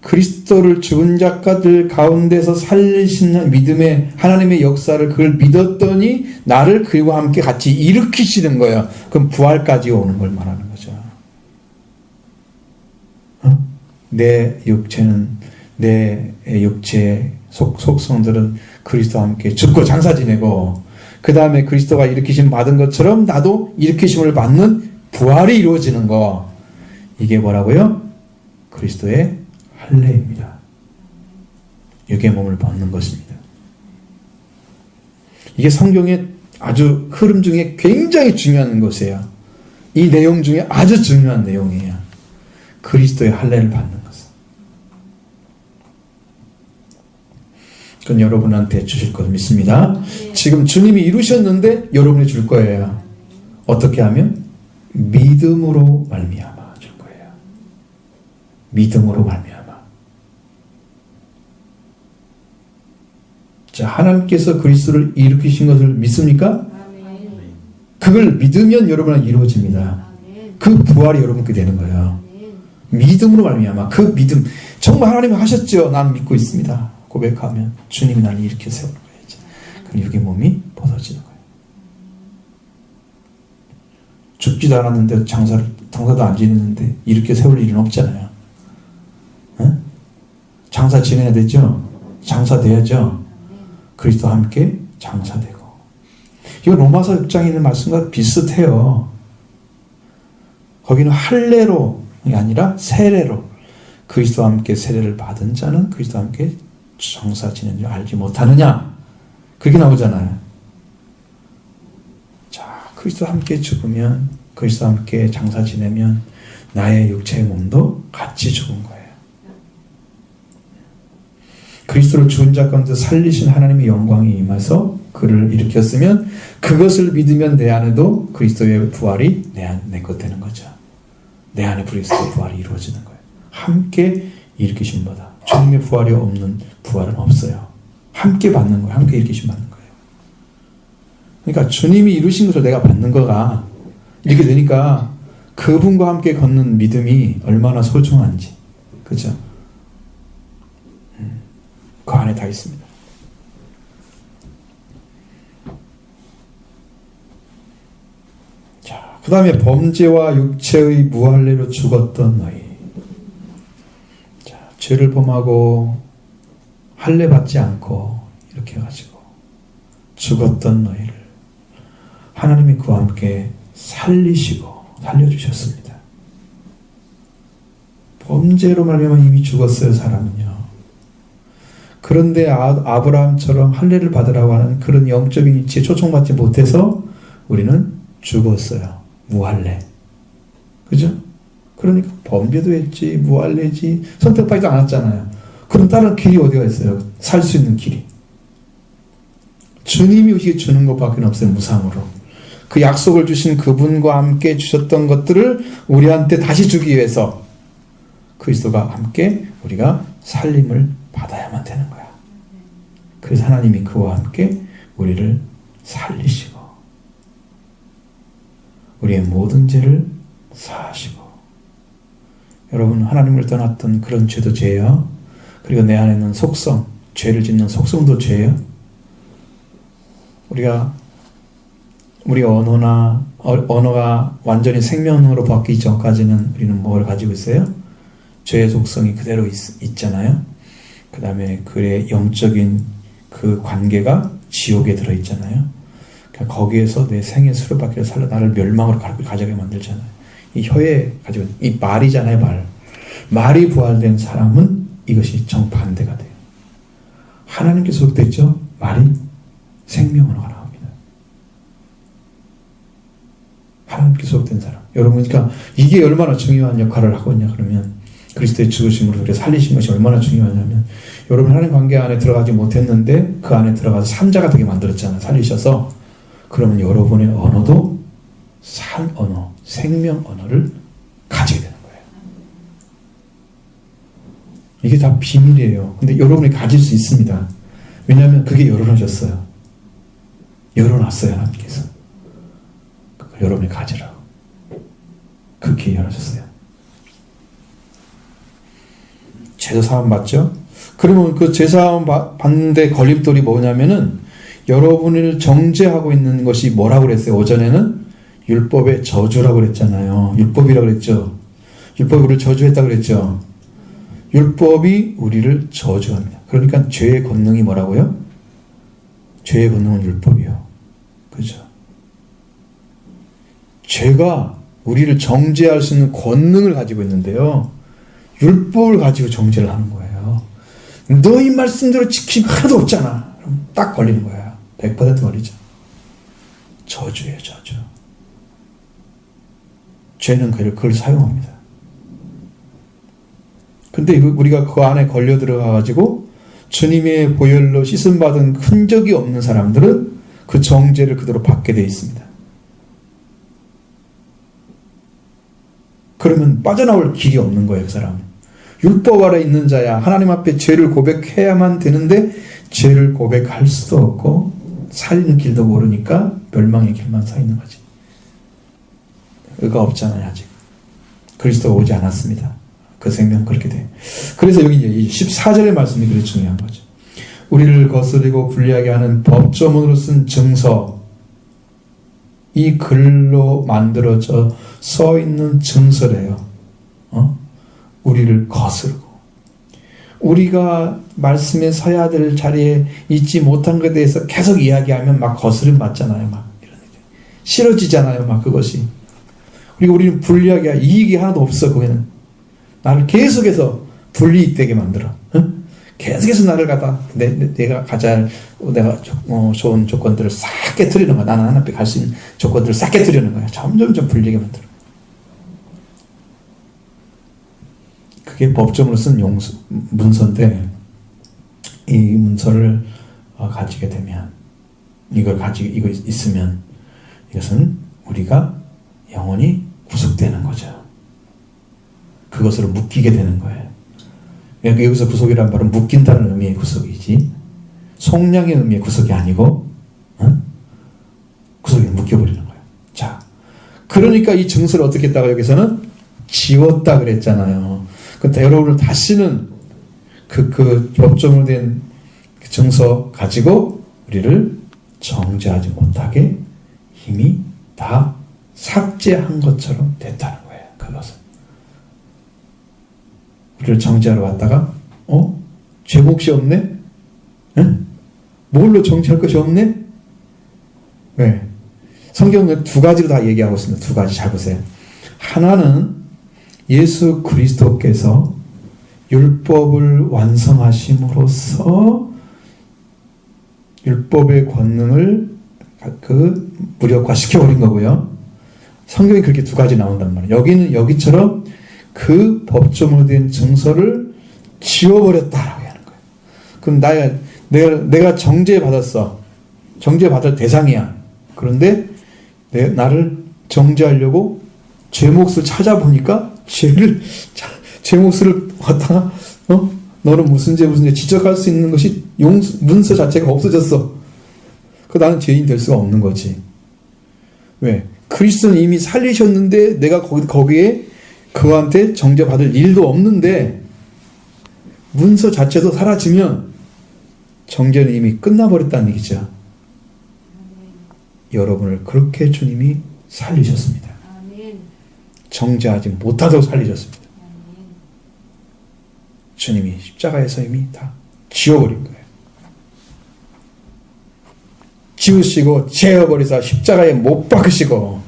그리스도를 죽은 자들 가운데서 살리시는 믿음의 하나님의 역사를 그걸 믿었더니 나를 그와 함께 같이 일으키시는 거예요. 그럼 부활까지 오는 걸 말하는 거죠. 내 육체의 속성들은 그리스도와 함께 죽고 장사 지내고 그 다음에 그리스도가 일으키심 받은 것처럼 나도 일으키심을 받는 부활이 이루어지는 거. 이게 뭐라고요? 그리스도의 할례입니다. 육의 몸을 벗는 것입니다. 이게 성경의 아주 흐름 중에 굉장히 중요한 것이에요. 이 내용 중에 아주 중요한 내용이에요. 그리스도의 할례를 받는 것은. 그건 여러분한테 주실 것을 믿습니다. 지금 주님이 이루셨는데 여러분이 줄 거예요. 어떻게 하면? 믿음으로 말미암아 줄 거예요. 믿음으로 말미암아. 자, 하나님께서 그리스도를 일으키신 것을 믿습니까? 그걸 믿으면 여러분은 이루어집니다. 그 부활이 여러분께 되는 거예요. 믿음으로 말미암아. 그 믿음 정말 하나님 하셨죠. 난 믿고 있습니다. 고백하면 주님이 나를 일으켜 세우는 거예요. 그럼 육의 몸이 벗어지는 거예요. 죽지도 않았는데 장사도 안 지냈는데 이렇게 세울 일은 없잖아요. 장사 지내야 되죠. 장사돼야죠. 그리스도와 함께 장사되고. 이거 로마서 6장에 있는 말씀과 비슷해요. 거기는 할례로 아니라 세례로 그리스도와 함께 세례를 받은 자는 그리스도와 함께 장사 지내는 줄 알지 못하느냐. 그렇게 나오잖아요. 자, 그리스도와 함께 죽으면 그리스도와 함께 장사 지내면 나의 육체의 몸도 같이 죽은 거예요. 그리스도를 죽은 자 가운데 살리신 하나님의 영광이 임해서 그를 일으켰으면 그것을 믿으면 내 안에도 그리스도의 부활이 내 것 되는 거죠. 내 안에 그리스도의 부활이 이루어지는 거예요. 함께 일으키신 바다. 주님의 부활이 없는 부활은 없어요. 함께 받는 거예요. 함께 일으키신 받는 거예요. 그러니까 주님이 이루신 것을 내가 받는 거가 이렇게 되니까 그분과 함께 걷는 믿음이 얼마나 소중한지, 그죠? 그 안에 다 있습니다. 자, 그 다음에 범죄와 육체의 무할례로 죽었던 너희. 자, 죄를 범하고 할례 받지 않고 이렇게 해가지고 죽었던 너희를 하나님이 그와 함께 살려주셨습니다. 범죄로 말미암아 이미 죽었어요, 사람은요. 그런데 아브라함처럼 할례를 받으라고 하는 그런 영적인 이치에 초청받지 못해서 우리는 죽었어요. 무할례. 그죠? 그러니까 범죄도 했지, 무할례지, 선택받지도 않았잖아요. 그럼 다른 길이 어디가 있어요? 살 수 있는 길이. 주님이 우리에게 주는 것밖에 없어요, 무상으로. 그 약속을 주신 그분과 함께 주셨던 것들을 우리한테 다시 주기 위해서 그리스도가 함께 우리가 살림을 받아야만 되는 거야. 그래서 하나님이 그와 함께 우리를 살리시고 우리의 모든 죄를 사하시고. 여러분, 하나님을 떠났던 그런 죄도 죄예요. 그리고 내 안에 있는 속성, 죄를 짓는 속성도 죄예요. 우리 언어가 완전히 생명으로 바뀌기 전까지는 우리는 뭘 가지고 있어요? 죄의 속성이 그대로 있잖아요. 그 다음에 그의 영적인 그 관계가 지옥에 들어있잖아요. 그러니까 거기에서 내 생의 수레바퀴를 살려 나를 멸망으로 가져가게 만들잖아요. 이 혀에 가지고 이 말이잖아요. 말이 부활된 사람은 이것이 정반대가 돼요. 하나님께 소속됐죠? 말이 생명으로 나옵니다. 하나님께 소속된 사람. 여러분, 그러니까 이게 얼마나 중요한 역할을 하고 있냐 그러면, 그리스도의 죽으심으로 우리를 살리신 것이 얼마나 중요하냐면, 여러분 하나님 관계 안에 들어가지 못했는데 그 안에 들어가서 산자가 되게 만들었잖아요. 살리셔서. 그러면 여러분의 언어도 산 언어, 생명 언어를 가지게 되는 거예요. 이게 다 비밀이에요. 근데 여러분이 가질 수 있습니다. 왜냐하면 그게 열어놓으셨어요. 열어놨어요, 하나님께서. 그걸 여러분이 가지라고. 그 기회 열어줬어요. 제사함 받죠? 그러면 그 제사함 받는데 걸림돌이 뭐냐면은 여러분을 정죄하고 있는 것이 뭐라고 그랬어요? 오전에는 율법의 저주라고 그랬잖아요. 율법이라고 그랬죠. 율법이 우리를 저주했다고 그랬죠. 율법이 우리를 저주합니다. 그러니까 죄의 권능이 뭐라고요? 죄의 권능은 율법이요. 그죠? 죄가 우리를 정죄할 수 있는 권능을 가지고 있는데요. 율법을 가지고 정죄를 하는 거예요. 너희 말씀대로 지킴 하나도 없잖아. 그럼 딱 걸리는 거야. 100% 걸리죠. 저주예요, 저주. 죄는 그걸 사용합니다. 근데 우리가 그 안에 걸려 들어가가지고 주님의 보혈로 씻음받은 흔적이 없는 사람들은 그 정죄를 그대로 받게 되어 있습니다. 그러면 빠져나올 길이 없는 거예요, 그 사람은. 율법 아래 있는 자야. 하나님 앞에 죄를 고백해야만 되는데 죄를 고백할 수도 없고 살리는 길도 모르니까 멸망의 길만 서 있는 거지. 의가 없잖아요, 아직. 그리스도가 오지 않았습니다. 그 생명 그렇게 돼요. 그래서 여기 이제 14절의 말씀이 그렇게 중요한 거죠. 우리를 거스리고 불리하게 하는 법조문으로 쓴 증서, 이 글로 만들어져 써 있는 증서래요. 우리를 거스르고 우리가 말씀에 서야 될 자리에 있지 못한 것에 대해서 계속 이야기하면 막 거스름 받잖아요. 막 이런 싫어지잖아요. 막 그것이. 그리고 우리는 불리하게 이익이 하나도 없어. 거기는 나를 계속해서 불이익되게 만들어. 응? 계속해서 나를 내가 가자 내가 좋은 조건들을 싹 깨트리는 거야. 나는 하나님 앞에 갈 수 있는 조건들을 싹 깨트리는 거야. 점점 불리하게 만들어. 그게 법정으로 쓴 문서인데 이 문서를 가지게 되면, 이거 있으면 이것은 우리가 영원히 구속되는 거죠. 그것으로 묶이게 되는 거예요. 여기서 구속이란 말은 묶인다는 의미의 구속이지, 속량의 의미의 구속이 아니고, 구속에 묶여버리는 거예요. 자, 그러니까 이 증서를 어떻게 했다가 여기서는 지웠다 그랬잖아요. 그러니까 여러분을 다시는 그 법조문으로 된 증서 가지고 우리를 정죄하지 못하게 이미 다 삭제한 것처럼 됐다는 거예요. 그것은. 우리를 정죄하러 왔다가 죄 몫이 없네? 응? 뭘로 정죄할 것이 없네? 왜? 성경은 두 가지로 다 얘기하고 있습니다. 두 가지 잘 보세요. 하나는 예수 그리스도께서 율법을 완성하심으로써 율법의 권능을 무력화시켜버린 거고요. 성경에 그렇게 두 가지 나온단 말이에요. 여기는 여기처럼 그 법조문으로 된 증서를 지워버렸다라고 하는 거예요. 그럼 내가 정죄받았어. 정죄받을 대상이야. 그런데 나를 정죄하려고 제 몫을 찾아보니까 제 몫을 갖다가 너는 무슨 죄 지적할 수 있는 것이 문서 자체가 없어졌어. 나는 죄인 될 수가 없는 거지. 왜? 그리스도는 이미 살리셨는데 내가 거기에 그한테 정죄받을 일도 없는데 문서 자체도 사라지면 정죄는 이미 끝나버렸다는 얘기죠. 여러분을 그렇게 주님이 살리셨습니다. 정죄하지 못하도록 살리셨습니다. 주님이 십자가에서 이미 다 지워버린 거예요. 지우시고 재어버리사 십자가에 못 박으시고,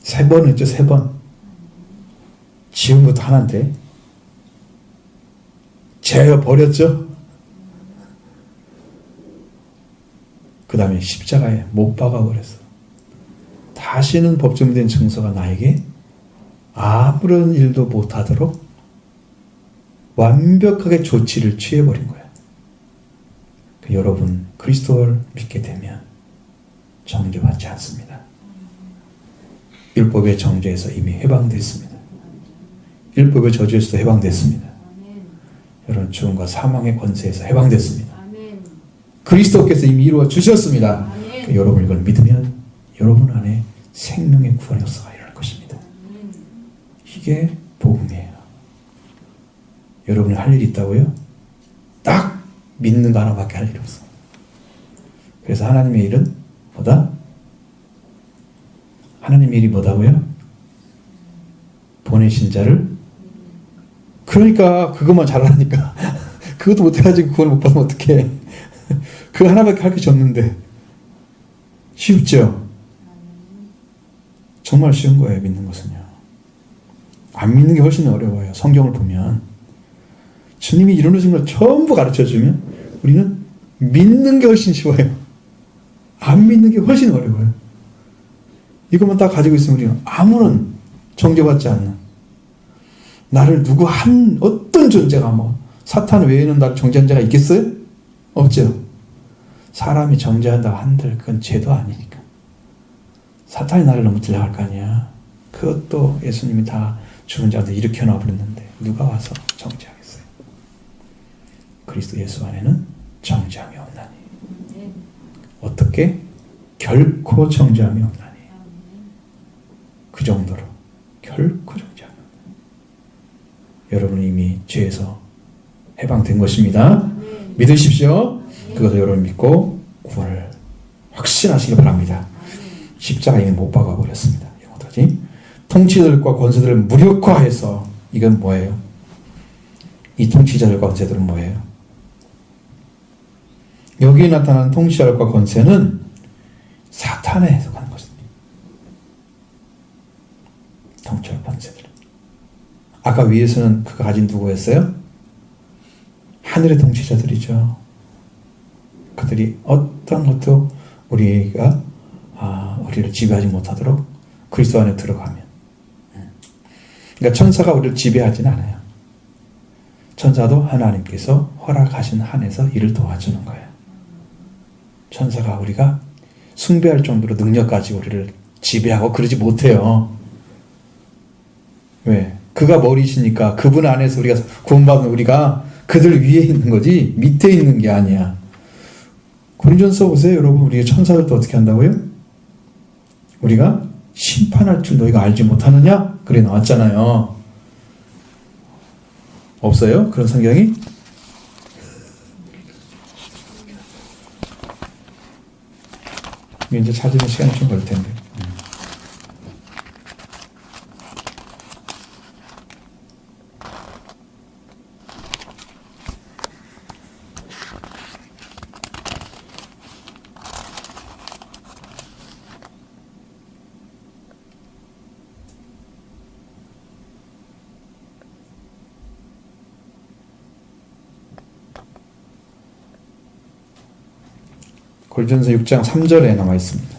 세 번 했죠. 3번. 지운 것도 하나인데 재어버렸죠. 그 다음에 십자가에 못 박아버렸어. 다시는 법조문된 증서가 나에게 아무런 일도 못하도록 완벽하게 조치를 취해버린 거야. 여러분 그리스도를 믿게 되면 정죄받지 않습니다. 율법의 정죄에서 이미 해방됐습니다. 율법의 저주에서도 해방됐습니다. 여러분 죽음과 사망의 권세에서 해방됐습니다. 그리스도께서 이미 이루어 주셨습니다. 여러분 이걸 믿으면 여러분 안에 생명의 구원의 역사가 일어날 것입니다. 이게 복음이에요. 여러분이 할 일이 있다고요? 딱 믿는 거 하나밖에 할 일이 없어. 그래서 하나님의 일은 뭐다? 하나님의 일이 뭐다고요? 보내신 자를. 그러니까 그것만 잘하니까 그것도 못해가지고 구원 못 받으면 어떡해. 그거 하나밖에 할 것이 없는데. 쉽죠? 정말 쉬운 거예요. 믿는 것은요. 안 믿는 게 훨씬 어려워요. 성경을 보면 주님이 이루어진 걸 전부 가르쳐주면 우리는 믿는 게 훨씬 쉬워요. 안 믿는 게 훨씬 어려워요. 이것만 딱 가지고 있으면 우리는 아무런 정죄받지 않는, 나를 누구 어떤 존재가 사탄 외에는 나를 정죄한 자가 있겠어요? 없죠. 사람이 정죄한다고 한들 그건 죄도 아니니까. 사탄이 나를 넘어뜨려 할 거 아니야. 그것도 예수님이 다 죽은 자들 일으켜 놔버렸는데 누가 와서 정죄하겠어요? 그리스도 예수 안에는 정죄함이 없나니. 어떻게? 결코 정죄함이 없나니. 그 정도로 결코 정죄함이 없나니. 여러분은 이미 죄에서 해방된 것입니다. 믿으십시오. 그것을 여러분 믿고 구원을 확신하시기 바랍니다. 십자가 이미 못 박아버렸습니다. 영어도지. 통치자들과 권세들을 무력화해서, 이건 뭐예요? 이 통치자들과 권세들은 뭐예요? 여기에 나타난 통치자들과 권세는 사탄에 해석하는 것입니다. 통치자 권세들. 아까 위에서는 그가 가진 누구였어요? 하늘의 통치자들이죠. 그들이 어떤 것도 우리를 지배하지 못하도록 그리스도 안에 들어가면. 그러니까 천사가 우리를 지배하지는 않아요. 천사도 하나님께서 허락하신 한에서 일을 도와주는 거예요. 천사가 우리가 숭배할 정도로 능력 가지고 우리를 지배하고 그러지 못해요. 왜? 그가 머리시니까 그분 안에서 우리가 구원받은 우리가 그들 위에 있는 거지 밑에 있는 게 아니야. 고린전서 보세요, 여러분. 우리가 천사들도 어떻게 한다고요? 우리가 심판할 줄 너희가 알지 못하느냐? 그래 나왔잖아요. 없어요? 그런 성경이? 이제 찾으면 시간이 좀 걸릴 텐데. 고린도전서 6장 3절에 나와 있습니다.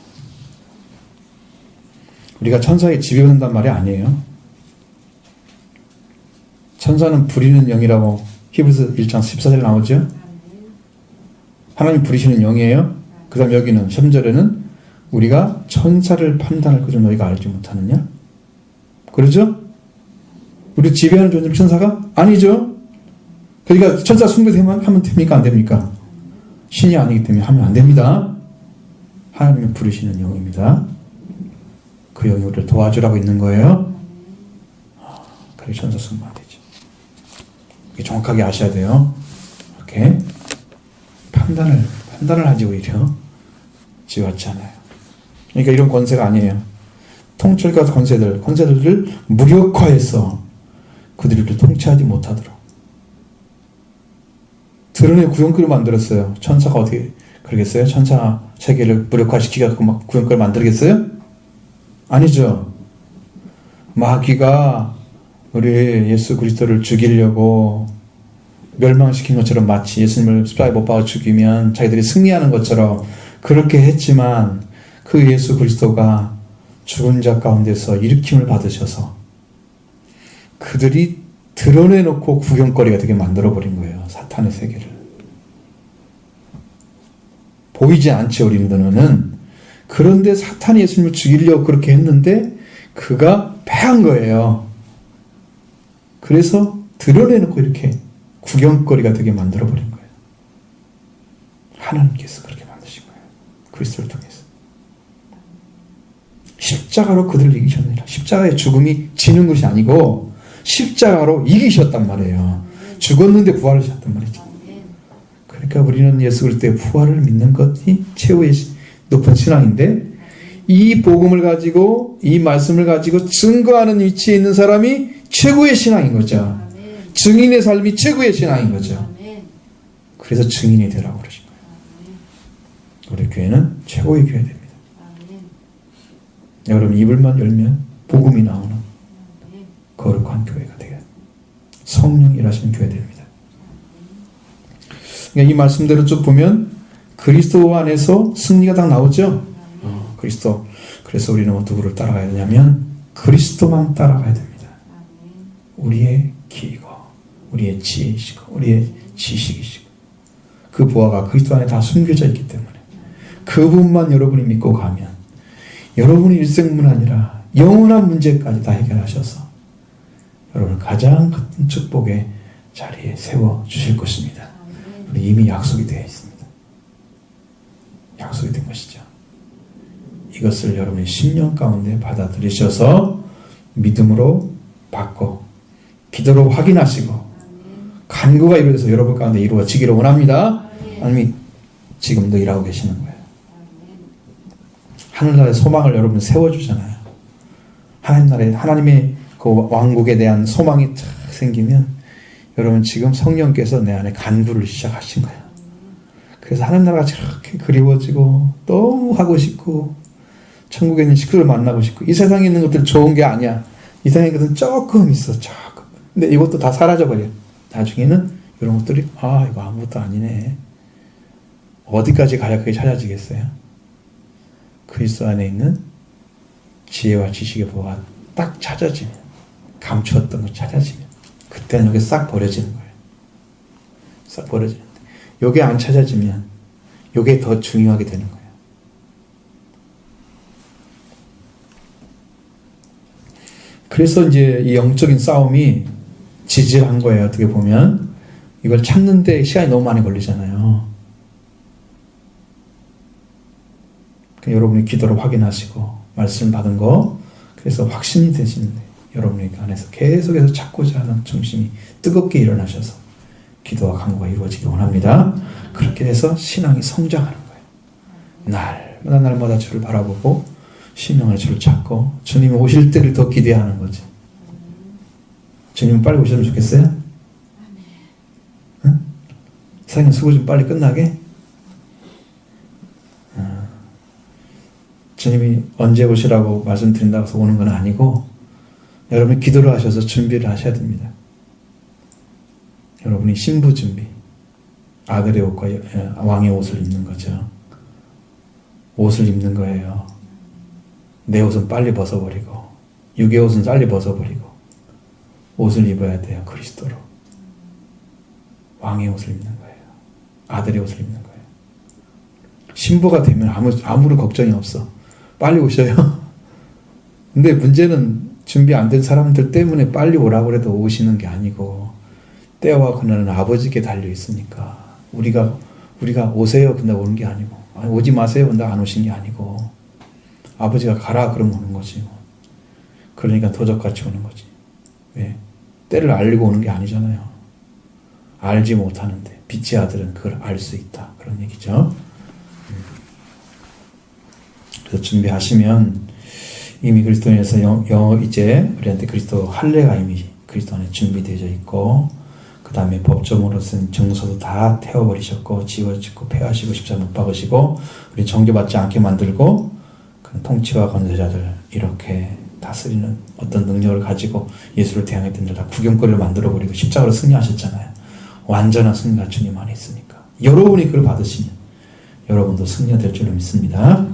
우리가 천사에게 지배받는단 말이 아니에요. 천사는 부리는 영이라고 히브리서 1장 14절에 나오죠. 하나님 부리시는 영이에요. 그 다음 여기는 3절에는 우리가 천사를 판단할 것을 너희가 알지 못하느냐? 그러죠? 우리 지배하는 존재는 천사가? 아니죠. 그러니까 천사 숭배하면 됩니까? 안 됩니까? 신이 아니기 때문에 하면 안 됩니다. 하나님이 부르시는 영입니다. 그 영이 우리를 도와주라고 있는 거예요. 그래 천사 숭배하면 되지. 이게 정확하게 아셔야 돼요. 이렇게 판단을 하지 오히려 지웠지 않아요. 그러니까 이런 권세가 아니에요. 통찰과 권세들을 무력화해서 그들을 통치하지 못하도록 드러내 구형글을 만들었어요. 천사가 어떻게 그러겠어요? 천사 세계를 무력화시키고 막 구형글을 만들겠어요? 아니죠. 마귀가 우리 예수 그리스도를 죽이려고 멸망시킨 것처럼 마치 예수님을 십자가에 못 박아 죽이면 자기들이 승리하는 것처럼 그렇게 했지만 그 예수 그리스도가 죽은 자 가운데서 일으킴을 받으셔서 그들이 드러내놓고 구경거리가 되게 만들어버린 거예요. 사탄의 세계를. 보이지 않지 우리 눈에는. 그런데 사탄이 예수님을 죽이려고 그렇게 했는데 그가 패한 거예요. 그래서 드러내놓고 이렇게 구경거리가 되게 만들어버린 거예요. 하나님께서 그렇게 만드신 거예요. 그리스도를 통해서. 십자가로 그들을 이기셨느니라. 십자가의 죽음이 지는 것이 아니고 십자가로 이기셨단 말이에요. 죽었는데 부활을 하셨단 말이죠. 그러니까 우리는 예수 그리스도의 부활을 믿는 것이 최후의 높은 신앙인데 이 복음을 가지고 이 말씀을 가지고 증거하는 위치에 있는 사람이 최고의 신앙인 거죠. 증인의 삶이 최고의 신앙인 거죠. 그래서 증인이 되라고 그러신 거예요. 우리 교회는 최고의 교회 됩니다. 여러분 입을만 열면 복음이 나오는 거룩한 교회가 되게 성령이 일하시는 교회 됩니다. 이 말씀대로 쭉 보면 그리스도 안에서 승리가 딱 나오죠. 그리스도. 그래서 우리는 누구를 따라가야 되냐면 그리스도만 따라가야 됩니다. 우리의 길이고 우리의 지혜이시고 우리의 지식이시고 그 부하가 그리스도 안에 다 숨겨져 있기 때문에 그분만 여러분이 믿고 가면 여러분이 일생뿐 아니라 영원한 문제까지 다 해결하셔서 여러분을 가장 큰 축복의 자리에 세워주실 것입니다. 우리 이미 약속이 되어 있습니다. 약속이 된 것이죠. 이것을 여러분의 심령 가운데 받아들이셔서 믿음으로 받고 기도로 확인하시고 간구가 이루어져서 여러분 가운데 이루어지기를 원합니다. 하나님이 지금도 일하고 계시는 거예요. 하늘나라의 소망을 여러분 세워주잖아요. 하나님의 그 왕국에 대한 소망이 탁 생기면 여러분 지금 성령께서 내 안에 간구를 시작하신 거예요. 그래서 하늘나라가 저렇게 그리워지고 너무 하고 싶고 천국에 있는 식구를 만나고 싶고 이 세상에 있는 것들 좋은 게 아니야. 이 세상에 있는 것은 조금 있어. 조금. 근데 이것도 다 사라져버려요. 나중에는 이런 것들이 이거 아무것도 아니네. 어디까지 가야 그게 찾아지겠어요? 그리스도 안에 있는 지혜와 지식의 보가 딱 찾아지면 감추었던 거 찾아지면 그때는 여기 싹 버려지는 거예요. 싹 버려지는데 요게 안 찾아지면 요게 더 중요하게 되는 거예요. 그래서 이제 이 영적인 싸움이 지질한 거예요. 어떻게 보면 이걸 찾는데 시간이 너무 많이 걸리잖아요. 여러분이 기도로 확인하시고 말씀 받은 거 그래서 확신이 되시는데 여러분의 안에서 계속해서 찾고자 하는 중심이 뜨겁게 일어나셔서 기도와 간구가 이루어지기 원합니다. 그렇게 돼서 신앙이 성장하는 거예요. 날마다 주를 바라보고 신명의 주를 찾고 주님이 오실 때를 더 기대하는 거지. 주님 빨리 오셨으면 좋겠어요? 응? 사장님 수고 좀 빨리 끝나게? 주님이 언제 오시라고 말씀드린다고 해서 오는 건 아니고 여러분이 기도를 하셔서 준비를 하셔야 됩니다. 여러분이 신부 준비, 아들의 옷과 왕의 옷을 입는 거죠. 옷을 입는 거예요. 내 옷은 빨리 벗어버리고 육의 옷은 빨리 벗어버리고 옷을 입어야 돼요. 그리스도로. 왕의 옷을 입는 거예요. 아들의 옷을 입는 거예요. 신부가 되면 아무런 걱정이 없어. 빨리 오셔요. 근데 문제는 준비 안 된 사람들 때문에 빨리 오라고 해도 오시는 게 아니고 때와 그날은 아버지께 달려 있으니까 우리가 오세요 근데 오는 게 아니고 오지 마세요 근데 안 오신 게 아니고 아버지가 가라 그러면 오는 거지. 그러니까 도적같이 오는 거지. 왜? 때를 알리고 오는 게 아니잖아요. 알지 못하는데 빛의 아들은 그걸 알 수 있다. 그런 얘기죠. 그래서 준비하시면 이미 그리스도 안에서 이제 우리한테 그리스도 할례가 이미 그리스도 안에 준비되어 있고 그 다음에 법정으로서는 정서도 다 태워버리셨고 지워지고 폐하시고 십자가 못 박으시고 우리 정죄받지 않게 만들고 그 통치와 권세자들 이렇게 다스리는 어떤 능력을 가지고 예수를 대항했던 들 다 구경거리를 만들어버리고 십자가로 승리하셨잖아요. 완전한 승리가 주님 안에 있으니까 여러분이 그걸 받으시면 여러분도 승리가 될 줄로 믿습니다.